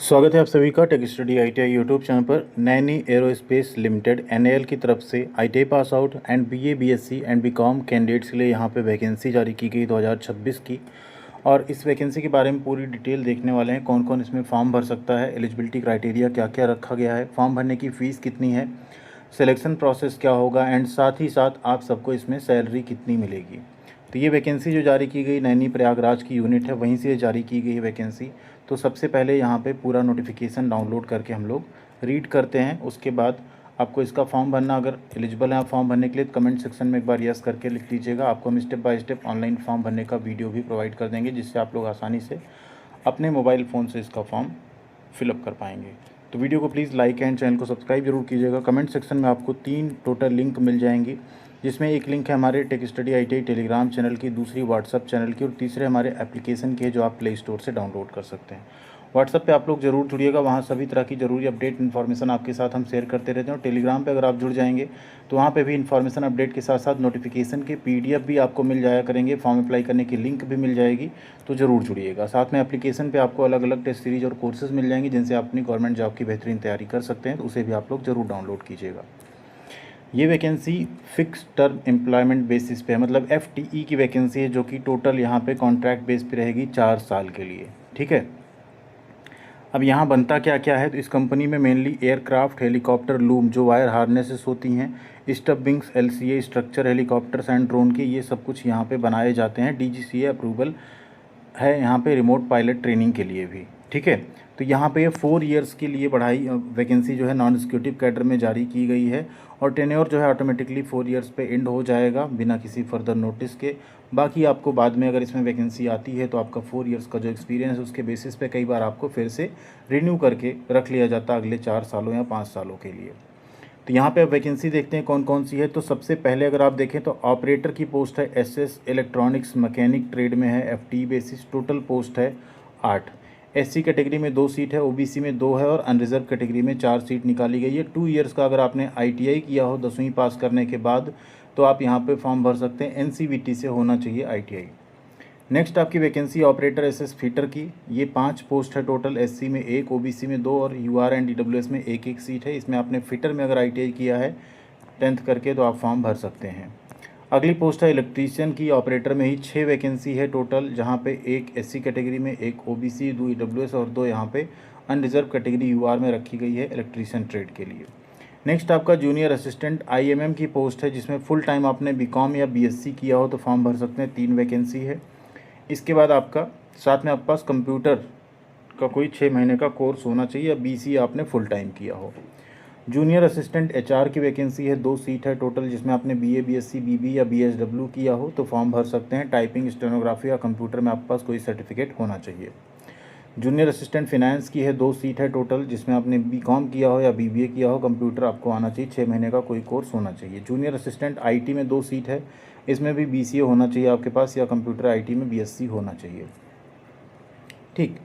स्वागत है आप सभी का tech study ITI YouTube channel पर। नैनी एरोस्पेस लिमिटेड एनएएल की तरफ से ITI pass out and BA BSc and BCom candidates के लिए यहां पे वैकेंसी जारी की गई 2026 की। और इस वैकेंसी के बारे में पूरी डिटेल देखने वाले हैं, कौन कौन इसमें फॉर्म भर सकता है, एलिजिबिलिटी क्राइटेरिया क्या क्या रखा गया है, फॉर्म भरने की फ़ीस कितनी है, सिलेक्शन प्रोसेस क्या होगा एंड साथ ही साथ आप सबको इसमें सैलरी कितनी मिलेगी। तो ये वैकेंसी जो जारी की गई नैनी प्रयागराज की यूनिट है, वहीं से जारी की गई वैकेंसी। तो सबसे पहले यहाँ पे पूरा नोटिफिकेशन डाउनलोड करके हम लोग रीड करते हैं। उसके बाद आपको इसका फॉर्म भरना, अगर एलिजिबल है आप फॉर्म भरने के लिए, कमेंट सेक्शन में एक बार यस करके लिख लीजिएगा। आपको हम step by step online form भरने का वीडियो भी प्रोवाइड कर देंगे, जिससे आप लोग आसानी से अपने मोबाइल फ़ोन से इसका फॉर्म फिलअप कर पाएंगे। तो वीडियो को प्लीज़ लाइक एंड चैनल को सब्सक्राइब जरूर कीजिएगा। कमेंट सेक्शन में आपको 3 टोटल लिंक मिल जाएंगी, जिसमें एक लिंक है हमारे take study ITI Telegram channel की, दूसरी व्हाट्सअप चैनल की और तीसरे हमारे एप्लीकेशन के, जो आप प्ले स्टोर से डाउनलोड कर सकते हैं। व्हाट्सअप पे आप लोग जरूर जुड़िएगा, वहाँ सभी तरह की ज़रूरी अपडेट इन्फॉर्मेशन आपके साथ हम शेयर करते रहते हैं। और टेलीग्राम पे अगर आप जुड़ जाएंगे तो वहाँ पे भी इन्फॉर्मेशन अपडेट के साथ साथ नोटिफिकेशन के पीडीएफ भी आपको मिल जाया करेंगे, फॉर्म अप्लाई करने की लिंक भी मिल जाएगी, तो ज़रूर जुड़िएगा। साथ में एप्लीकेशन पे आपको अलग अलग टेस्ट सीरीज और कोर्सेज मिल जाएंगे, जिनसे आप अपनी गवर्नमेंट जॉब की बेहतरीन तैयारी कर सकते हैं, तो उसे भी आप लोग ज़रूर डाउनलोड कीजिएगा। ये vacancy fix term employment basis पे है, मतलब FTE की वैकेंसी है, जो कि टोटल यहाँ पे कॉन्ट्रैक्ट बेस पे रहेगी 4 साल के लिए। ठीक है, अब यहाँ बनता क्या क्या है, तो इस कंपनी में मेनली एयरक्राफ्ट, हेलीकॉप्टर, लूम जो वायर हार्नेसेस होती हैं, stub wings, LCA structure, helicopters and drone के, ये सब कुछ यहाँ पे बनाए जाते हैं। DGCA अप्रूवल है यहाँ पे रिमोट पायलट ट्रेनिंग के लिए भी। ठीक है, तो यहाँ पे 4 इयर्स के लिए बढ़ाई वैकेंसी जो है नॉन एग्जीक्यूटिव कैडर में जारी की गई है, और टेन्योर जो है ऑटोमेटिकली 4 इयर्स पे एंड हो जाएगा बिना किसी फर्दर नोटिस के। बाकी आपको बाद में अगर इसमें वैकेंसी आती है तो आपका 4 इयर्स का जो एक्सपीरियंस है उसके बेसिस पे कई बार आपको फिर से रिन्यू करके रख लिया जाता है अगले 4 सालों या 5 सालों के लिए। तो यहाँ पे अब वैकेंसी देखते हैं कौन कौन सी है। तो सबसे पहले अगर आप देखें तो ऑपरेटर की पोस्ट है, SS इलेक्ट्रॉनिक्स मैकेनिक ट्रेड में है, FTE बेसिस, टोटल पोस्ट है 8। SC कैटेगरी में 2 सीट है, OBC में 2 है और अनरिजर्व कैटेगरी में 4 सीट निकाली गई है। 2 इयर्स का अगर आपने ITI किया हो 10वीं पास करने के बाद, तो आप यहाँ पे फॉर्म भर सकते हैं। NCVT से होना चाहिए ITI। नेक्स्ट आपकी वैकेंसी ऑपरेटर SS फीटर की, ये 5 पोस्ट है टोटल। SC में 1, OBC में 2 और UR एंड DWS में 1 सीट है। इसमें आपने फिटर में अगर ITI किया है 10th करके, तो आप फॉर्म भर सकते हैं। अगली पोस्ट है इलेक्ट्रीशियन की, ऑपरेटर में ही 6 वैकेंसी है टोटल, जहाँ पे 1 SC कैटेगरी में, 1 OBC, 2 EWS और 2 यहाँ पे अनरिजर्व कैटेगरी UR में रखी गई है इलेक्ट्रीशियन ट्रेड के लिए। नेक्स्ट आपका जूनियर असिस्टेंट IMM की पोस्ट है, जिसमें फुल टाइम आपने BCom या BSc किया हो तो फॉर्म भर सकते हैं। 3 वैकेंसी है। इसके बाद आपका साथ में आपके पास कंप्यूटर का कोई 6 महीने का कोर्स होना चाहिए, या BC आपने फुल टाइम किया हो। जूनियर असिस्टेंट HR की वैकेंसी है, 2 सीट है टोटल, जिसमें आपने BA BSc BB या BSW किया हो तो फॉर्म भर सकते हैं। टाइपिंग, स्टेनोग्राफी या कंप्यूटर में आपके पास कोई सर्टिफिकेट होना चाहिए। जूनियर असिस्टेंट फिनेंस की है, 2 सीट है टोटल, जिसमें आपने BCom किया हो या BBA किया हो, कंप्यूटर आपको आना चाहिए, 6 महीने का कोई कोर्स होना चाहिए। जूनियर असिस्टेंट IT में 2 सीट है, इसमें भी BCA होना चाहिए आपके पास, या कंप्यूटर IT में BSc होना चाहिए। ठीक,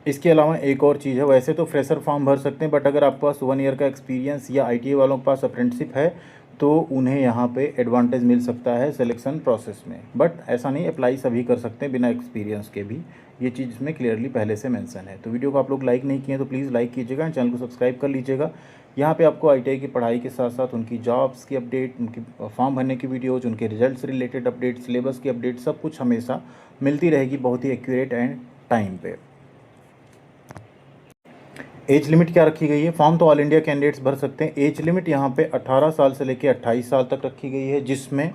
इसके अलावा एक और चीज़ है, वैसे तो फ्रेशर फॉर्म भर सकते हैं, बट अगर आपके पास 1 ईयर का एक्सपीरियंस या ITI वालों के पास अप्रेंटिसशिप है तो उन्हें यहाँ पे एडवांटेज मिल सकता है सिलेक्शन प्रोसेस में। बट ऐसा नहीं, अप्लाई सभी कर सकते हैं बिना एक्सपीरियंस के भी, ये चीज़ इसमें क्लियरली पहले से मेंशन है। तो वीडियो को आप लोग लाइक नहीं किए तो प्लीज़ लाइक कीजिएगा, चैनल को सब्सक्राइब कर लीजिएगा। यहाँ पे आपको ITI की पढ़ाई के साथ साथ उनकी जॉब्स की अपडेट, उनकी फॉर्म भरने की वीडियोज़, उनके रिजल्ट से रिलेटेड अपडेट, सिलेबस की अपडेट, सब कुछ हमेशा मिलती रहेगी बहुत ही एक्यूरेट एंड टाइम पे। एज लिमिट क्या रखी गई है, फॉर्म तो ऑल इंडिया कैंडिडेट्स भर सकते हैं। एज लिमिट यहाँ पे 18 साल से लेकर 28 साल तक रखी गई है, जिसमें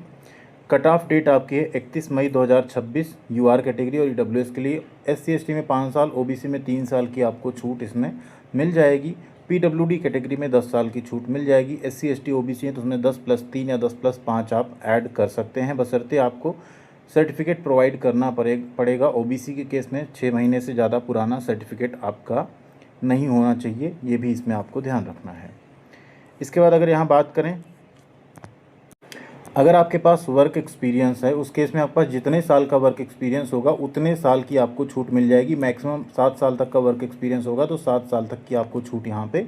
कट ऑफ डेट आपकी है 31 मई 2026 UR कैटेगरी और EWS के लिए। SC ST में 5 साल, OBC में 3 साल की आपको छूट इसमें मिल जाएगी। PWD कैटेगरी में 10 साल की छूट मिल जाएगी। SC ST OBC है तो उसमें 10+3 या 10+5 आप ऐड कर सकते हैं, बशर्ते आपको सर्टिफिकेट प्रोवाइड करना पड़ेगा। OBC के केस में 6 महीने से ज़्यादा पुराना सर्टिफिकेट आपका नहीं होना चाहिए, ये भी इसमें आपको ध्यान रखना है। इसके बाद अगर यहाँ बात करें, अगर आपके पास वर्क एक्सपीरियंस है, उस केस में आपके पास जितने साल का वर्क एक्सपीरियंस होगा उतने साल की आपको छूट मिल जाएगी। मैक्सिमम 7 साल तक का वर्क एक्सपीरियंस होगा तो 7 साल तक की आपको छूट यहाँ पे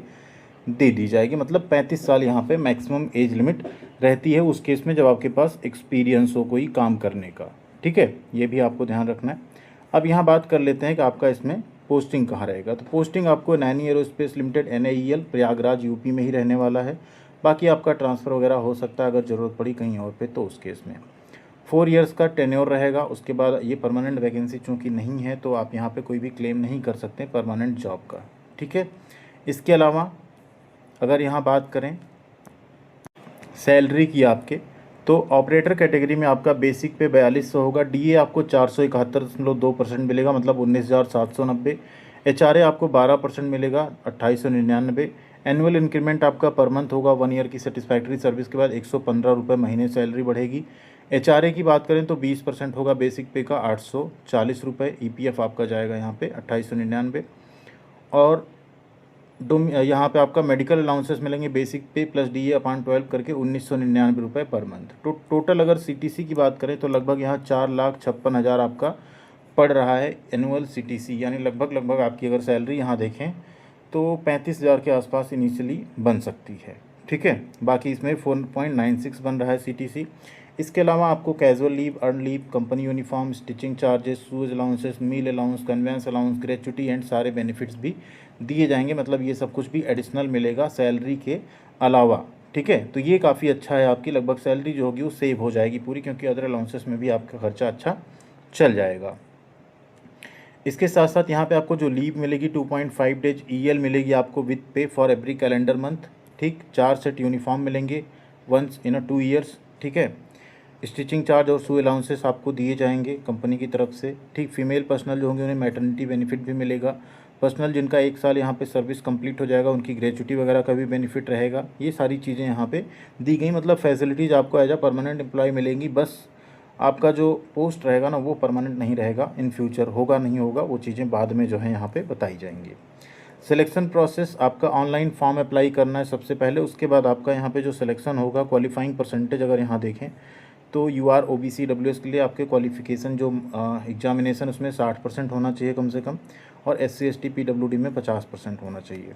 दे दी जाएगी, मतलब 35 साल यहाँ पे मैक्सिमम एज लिमिट रहती है उस केस में जब आपके पास एक्सपीरियंस हो कोई काम करने का। ठीक है, ये भी आपको ध्यान रखना है। अब यहाँ बात कर लेते हैं कि आपका इसमें पोस्टिंग कहाँ रहेगा, तो पोस्टिंग आपको Naini aerospace limited NAEL Prayagraj UP में ही रहने वाला है। बाकी आपका ट्रांसफ़र वगैरह हो सकता है अगर ज़रूरत पड़ी कहीं और पे, तो उस केस में 4 इयर्स का टेन्योर रहेगा। उसके बाद ये परमानेंट वैकेंसी चूँकि नहीं है तो आप यहाँ पे कोई भी क्लेम नहीं कर सकते परमानेंट जॉब का, ठीक है। इसके अलावा अगर यहाँ बात करें सैलरी की आपके, तो ऑपरेटर कैटेगरी में आपका बेसिक पे 4200 होगा, DA आपको 471.2% मिलेगा मतलब 19,790। HRA आपको 12% मिलेगा 2899। एनुअल इंक्रीमेंट आपका पर मंथ होगा 1 ईयर की सेटिस्फैक्ट्री सर्विस के बाद 115 रुपये महीने सैलरी बढ़ेगी। HRA की बात करें तो 20% होगा बेसिक पे का 840 रुपये। EPF आपका जाएगा यहाँ पे 2899। और यहाँ पे आपका मेडिकल अलाउंसेस मिलेंगे बेसिक पे प्लस DA अपॉन 12 करके 1999 रुपये पर मंथ। तो टोटल अगर CTC की बात करें तो लगभग यहाँ 4,56,000 आपका पड़ रहा है एनुअल CTC, यानी लगभग आपकी अगर सैलरी यहाँ देखें तो 35,000 के आसपास इनिशियली बन सकती है, ठीक है। बाकी इसमें 4.96 बन रहा है CTC। इसके अलावा आपको casual leave, earn leave, company uniform, stitching charges, shoes allowances, meal allowance, conveyance allowance, gratuity and सारे बेनिफिट्स भी दिए जाएंगे। मतलब ये सब कुछ भी एडिशनल मिलेगा सैलरी के अलावा, ठीक है। तो ये काफ़ी अच्छा है, आपकी लगभग सैलरी जो होगी वो सेव हो जाएगी पूरी, क्योंकि अदर अलाउंसेस में भी आपका खर्चा अच्छा चल जाएगा। इसके साथ साथ यहाँ पे आपको जो लीव मिलेगी 2.5 डेज EL मिलेगी आपको विथ पे फॉर एवरी कैलेंडर मंथ, ठीक। 4 सेट यूनिफॉर्म मिलेंगे वंस इन 2 ईयर्स, ठीक है। स्टिचिंग चार्ज और शू अलाउंसेस आपको दिए जाएंगे कंपनी की तरफ से, ठीक। फीमेल पर्सनल जो होंगे उन्हें मैटरनिटी बेनिफिट भी मिलेगा। पर्सनल जिनका 1 साल यहाँ पे सर्विस कंप्लीट हो जाएगा उनकी ग्रेचुटी वगैरह का भी बेनिफिट रहेगा। ये सारी चीज़ें यहाँ पे दी गई, मतलब फैसिलिटीज़ आपको एज अ परमानेंट एम्प्लॉय मिलेंगी। बस आपका जो पोस्ट रहेगा ना वो परमानेंट नहीं रहेगा, इन फ्यूचर होगा नहीं होगा वो चीज़ें बाद में जो है यहाँ पे बताई जाएंगी। सिलेक्शन प्रोसेस आपका ऑनलाइन फॉर्म अप्लाई करना है सबसे पहले, उसके बाद आपका यहाँ पे जो सिलेक्शन होगा क्वालिफाइंग परसेंटेज अगर यहाँ देखें तो UR OBC WS के लिए आपके क्वालिफ़िकेशन जो एग्जामिनेशन उसमें 60% होना चाहिए कम से कम, और SC ST PWD में 50% होना चाहिए।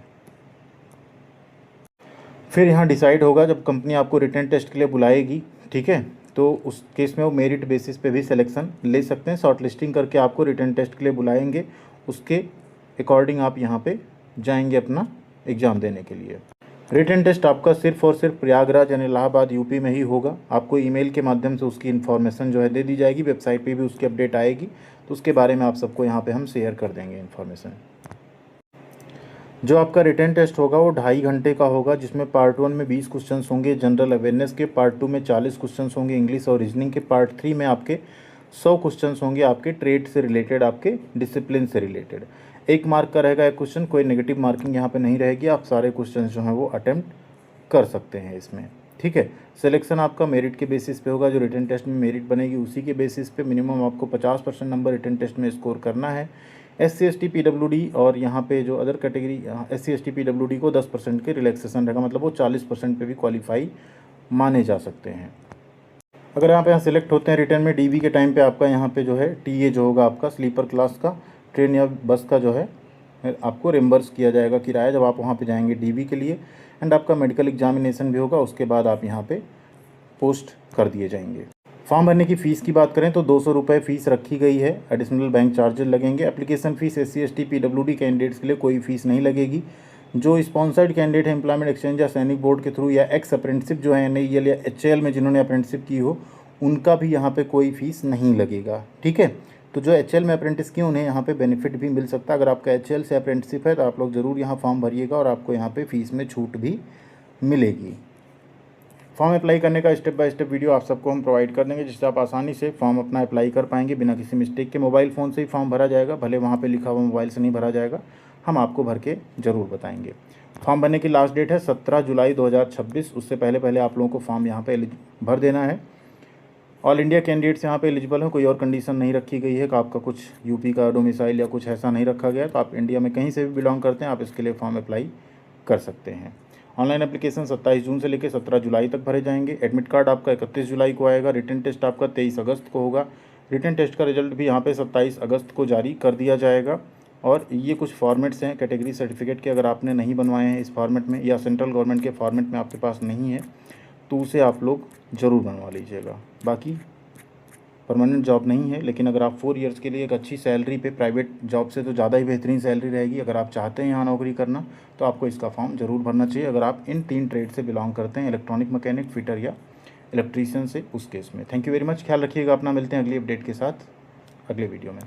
फिर यहाँ डिसाइड होगा जब कंपनी आपको रिटन टेस्ट के लिए बुलाएगी, ठीक है, तो उस केस में वो मेरिट बेसिस पे भी सिलेक्शन ले सकते हैं। शॉर्ट लिस्टिंग करके आपको रिटन टेस्ट के लिए बुलाएंगे, उसके अकॉर्डिंग आप यहाँ पे जाएंगे अपना एग्ज़ाम देने के लिए। रिटन टेस्ट आपका सिर्फ और सिर्फ प्रयागराज यानी इलाहाबाद यूपी में ही होगा। आपको ईमेल के माध्यम से उसकी इन्फॉर्मेशन जो है दे दी जाएगी, वेबसाइट पे भी उसकी अपडेट आएगी, तो उसके बारे में आप सबको यहाँ पे हम शेयर कर देंगे इन्फॉर्मेशन। जो आपका रिटन टेस्ट होगा वो 2.5 घंटे का होगा, जिसमें पार्ट 1 में 20 क्वेश्चन होंगे जनरल अवेयरनेस के, पार्ट 2 में 40 क्वेश्चन होंगे इंग्लिश और रीजनिंग के, पार्ट 3 में आपके 100 क्वेश्चन होंगे आपके ट्रेड से रिलेटेड, आपके डिसिप्लिन से रिलेटेड। 1 मार्क का रहेगा एक क्वेश्चन, कोई नेगेटिव मार्किंग यहाँ पे नहीं रहेगी, आप सारे क्वेश्चन जो हैं वो अटेम्प्ट कर सकते हैं इसमें, ठीक है। सिलेक्शन आपका मेरिट के बेसिस पे होगा, जो रिटन टेस्ट में मेरिट बनेगी उसी के बेसिस पे मिनिमम आपको 50% नंबर रिटन टेस्ट में स्कोर करना है। SC ST PWD और यहाँ पे जो other category SC ST PWD को 10% के रिलैक्सेशन रहेगा, मतलब वो 40% पे भी क्वालिफाई माने जा सकते हैं। अगर आप यहाँ सिलेक्ट होते हैं रिटर्न में, DV के टाइम पे आपका यहाँ पे जो है TA जो होगा आपका स्लीपर क्लास का, ट्रेन या बस का जो है आपको रिम्बर्स किया जाएगा किराया जब आप वहाँ पे जाएंगे DV के लिए। एंड आपका मेडिकल एग्जामिनेशन भी होगा, उसके बाद आप यहाँ पे पोस्ट कर दिए जाएंगे। फॉर्म भरने की फ़ीस की बात करें तो 200 रुपये फ़ीस रखी गई है, एडिशनल बैंक चार्जेस लगेंगे। Application fees SC ST PWD candidates के लिए कोई फ़ीस नहीं लगेगी। जो स्पॉन्सर्ड कैंडिडेट है एम्प्लॉयमेंट एक्सचेंज या सैनिक बोर्ड के थ्रू या एक्स अप्रेंटिसिप जो है NAEL या HAL में जिन्होंने अप्रेंटिसिप की हो, उनका भी यहाँ पे कोई फ़ीस नहीं लगेगा, ठीक है। तो जो HAL में अप्रेंटिस किए उन्हें यहाँ पे बेनिफिट भी मिल सकता है। अगर आपका HAL से अप्रेंटिसिप है तो आप लोग ज़रूर यहाँ फॉर्म भरिएगा और आपको यहाँ पे फ़ीस में छूट भी मिलेगी। फॉर्म अप्लाई करने का स्टेप बाय स्टेप वीडियो आप सबको हम प्रोवाइड कर देंगे, जिससे आप आसानी से फॉर्म अपना अप्लाई कर पाएंगे बिना किसी मिस्टेक के। मोबाइल फ़ोन से ही फॉर्म भरा जाएगा, भले वहाँ पे लिखा हुआ मोबाइल से नहीं भरा जाएगा, हम आपको भर के ज़रूर बताएंगे। फॉर्म भरने की लास्ट डेट है 17 जुलाई 2026, उससे पहले आप लोगों को फॉर्म यहाँ पे भर देना है। ऑल इंडिया कैंडिडेट्स यहाँ पे एलिजिबल हैं, कोई और कंडीशन नहीं रखी गई है कि आपका कुछ यूपी का डोमिसाइल या कुछ ऐसा नहीं रखा गया, तो आप इंडिया में कहीं से भी बिलोंग करते हैं आप इसके लिए फॉर्म अप्लाई कर सकते हैं। ऑनलाइन एप्लीकेशन 27 जून से लेकर 17 जुलाई तक भरे जाएंगे। एडमिट कार्ड आपका 31 जुलाई को आएगा। रिटन टेस्ट आपका 23 अगस्त को होगा। रिटन टेस्ट का रिजल्ट भी यहाँ पे 27 अगस्त को जारी कर दिया जाएगा। और ये कुछ फॉर्मेट्स हैं कैटेगरी सर्टिफिकेट के, अगर आपने नहीं बनवाए हैं इस फॉर्मेट में या सेंट्रल गवर्नमेंट के फॉर्मेट में आपके पास नहीं है तो उसे आप लोग ज़रूर बनवा लीजिएगा। बाकी परमानेंट जॉब नहीं है, लेकिन अगर आप 4 ईयर्स के लिए एक अच्छी सैलरी पे, प्राइवेट जॉब से तो ज़्यादा ही बेहतरीन सैलरी रहेगी, अगर आप चाहते हैं यहाँ नौकरी करना तो आपको इसका फॉर्म ज़रूर भरना चाहिए, अगर आप इन 3 ट्रेड से बिलोंग करते हैं, इलेक्ट्रॉनिक मैकेनिक, फिटर या इलेक्ट्रीशियन से, उस केस में। थैंक यू वेरी मच, ख्याल रखिएगा अपना, मिलते हैं अगली अपडेट के साथ अगले वीडियो में।